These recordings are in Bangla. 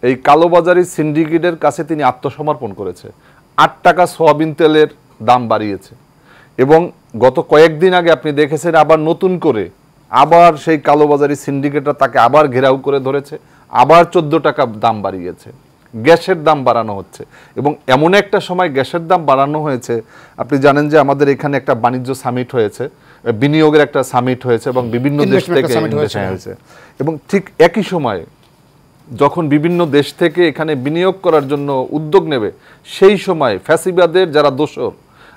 এই কালোবাজারি সিন্ডিকেটের কাছে তিনি আত্মসমর্পণ করেছে। ৮ টাকা সয়াবিন তেলের দাম বাড়িয়েছে এবং গত কয়েকদিন আগে আপনি দেখেছেন আবার নতুন করে আবার সেই কালোবাজারি সিন্ডিকেটরা তাকে আবার ঘেরাও করে ধরেছে, আবার 14 টাকা দাম বাড়িয়েছে। গ্যাসের দাম বাড়ানো হচ্ছে এবং এমন একটা সময় গ্যাসের দাম বাড়ানো হয়েছে, আপনি জানেন যে আমাদের এখানে একটা বাণিজ্য সামিট হয়েছে, বিনিয়োগের একটা সামিট হয়েছে এবং বিভিন্ন দেশ থেকে হয়েছে এবং ঠিক একই সময়ে যখন বিভিন্ন দেশ থেকে এখানে বিনিয়োগ করার জন্য উদ্যোগ নেবে, সেই সময় ফ্যাসিবাদের যারা দোসর,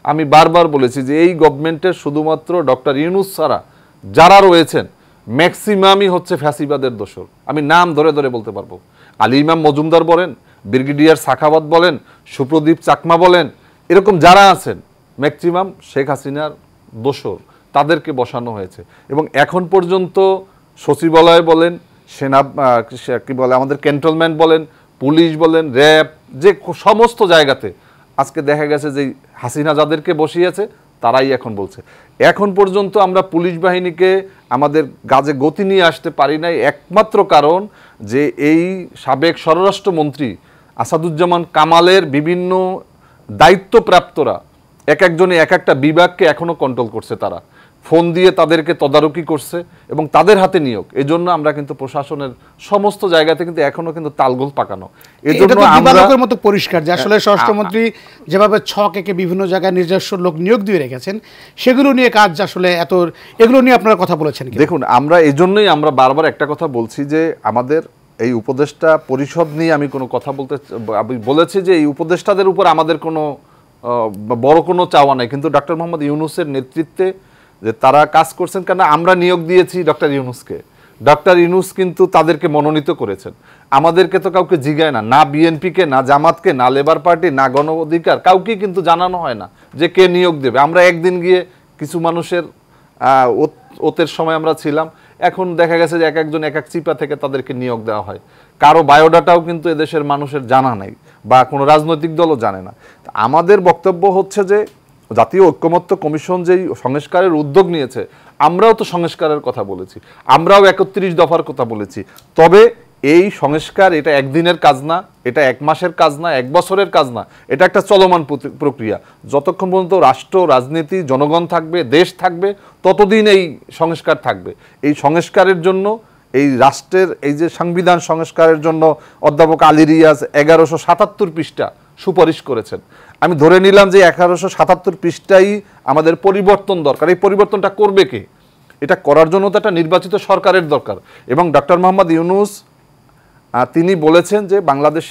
আমি বারবার বলেছি যে এই গভর্নমেন্টের শুধুমাত্র ডক্টর ইউনূস ছাড়া যারা রয়েছেন ম্যাক্সিমামই হচ্ছে ফ্যাসিবাদের দোসর। আমি নাম ধরে ধরে বলতে পারবো। আলী ইমাম মজুমদার বলেন, ব্রিগেডিয়ার সাখাওয়াত বলেন, সুপ্রদীপ চাকমা বলেন, এরকম যারা আছেন ম্যাক্সিমাম শেখ হাসিনার দোসর, তাদেরকে বসানো হয়েছে এবং এখন পর্যন্ত সচিবালয় বলেন, সেনা কি বলে আমাদের ক্যান্টনমেন্ট বলেন, পুলিশ বলেন, র্যাব, যে সমস্ত জায়গাতে আজকে দেখা গেছে যে হাসিনা যাদেরকে বসিয়েছে তারাই এখন বলছে। এখন পর্যন্ত আমরা পুলিশ বাহিনীকে আমাদের কাজে গতি নিয়ে আসতে পারি নাই, একমাত্র কারণ যে এই সাবেক স্বরাষ্ট্রমন্ত্রী আসাদুজ্জামান কামালের বিভিন্ন দায়িত্বপ্রাপ্তরা এক একজনে এক একটা বিভাগকে এখনো কন্ট্রোল করছে, তারা ফোন দিয়ে তাদেরকে তদারকি করছে এবং তাদের হাতে নিয়োগ। এই জন্য আমরা কিন্তু প্রশাসনের সমস্ত জায়গাতে কিন্তু এখনো কিন্তু তালগোল পাকানো। এই জন্য আমরা মতো পরিষ্কার যে আসলে স্বরাষ্ট্রমন্ত্রী যেভাবে ছক একে বিভিন্ন জায়গায় নিজস্ব লোক নিয়োগ দিয়ে রেখেছেন, সেগুলো নিয়ে কাজ আসলে এত, এগুলো নিয়ে আপনারা কথা বলেছেন? দেখুন, আমরা এই জন্যই আমরা বারবার একটা কথা বলছি যে আমাদের এই উপদেষ্টা পরিষদ নিয়ে আমি কোনো কথা আমি বলেছি যে এই উপদেষ্টাদের উপর আমাদের কোনো বড় কোনো চাওয়া নাই, কিন্তু ডক্টর মোহাম্মদ ইউনূসের নেতৃত্বে যে তারা কাজ করছেন, কেন আমরা নিয়োগ দিয়েছি ডক্টর ইউনূসকে, ডক্টর ইউনূস কিন্তু তাদেরকে মনোনীত করেছেন। আমাদেরকে তো কাউকে জিগায় না, না বিএনপিকে, না জামাতকে, না লেবার পার্টি, না গণ অধিকার, কাউকে কিন্তু জানানো হয় না যে কে নিয়োগ দেবে। আমরা একদিন গিয়ে কিছু মানুষের ওতের সময় আমরা ছিলাম, এখন দেখা গেছে যে এক একজন এক এক চিপা থেকে তাদেরকে নিয়োগ দেওয়া হয়। কারো বায়োডাটাও কিন্তু এদেশের মানুষের জানা নাই বা কোনো রাজনৈতিক দলও জানে না। আমাদের বক্তব্য হচ্ছে যে জাতীয় ঐক্যমত্য কমিশন যেই সংস্কারের উদ্যোগ নিয়েছে, আমরাও তো সংস্কারের কথা বলেছি, আমরাও ৩১ দফার কথা বলেছি। তবে এই সংস্কার এটা একদিনের কাজ না, এটা ১ মাসের কাজ না, ১ বছরের কাজ না, এটা একটা চলমান প্রক্রিয়া। যতক্ষণ পর্যন্ত রাষ্ট্র, রাজনীতি, জনগণ থাকবে, দেশ থাকবে, ততদিন এই সংস্কার থাকবে। এই সংস্কারের জন্য, এই রাষ্ট্রের এই যে সংবিধান সংস্কারের জন্য অধ্যাপক আলী রিয়াজ ১১৭৭ পৃষ্ঠা সুপারিশ করেছেন। আমি ধরে নিলাম যে ১১৭৭ পৃষ্ঠাই আমাদের পরিবর্তন দরকার। এই পরিবর্তনটা করবে কে? এটা করার জন্য তো একটা নির্বাচিত সরকারের দরকার এবং ডক্টর মোহাম্মদ ইউনূস তিনি বলেছেন যে বাংলাদেশে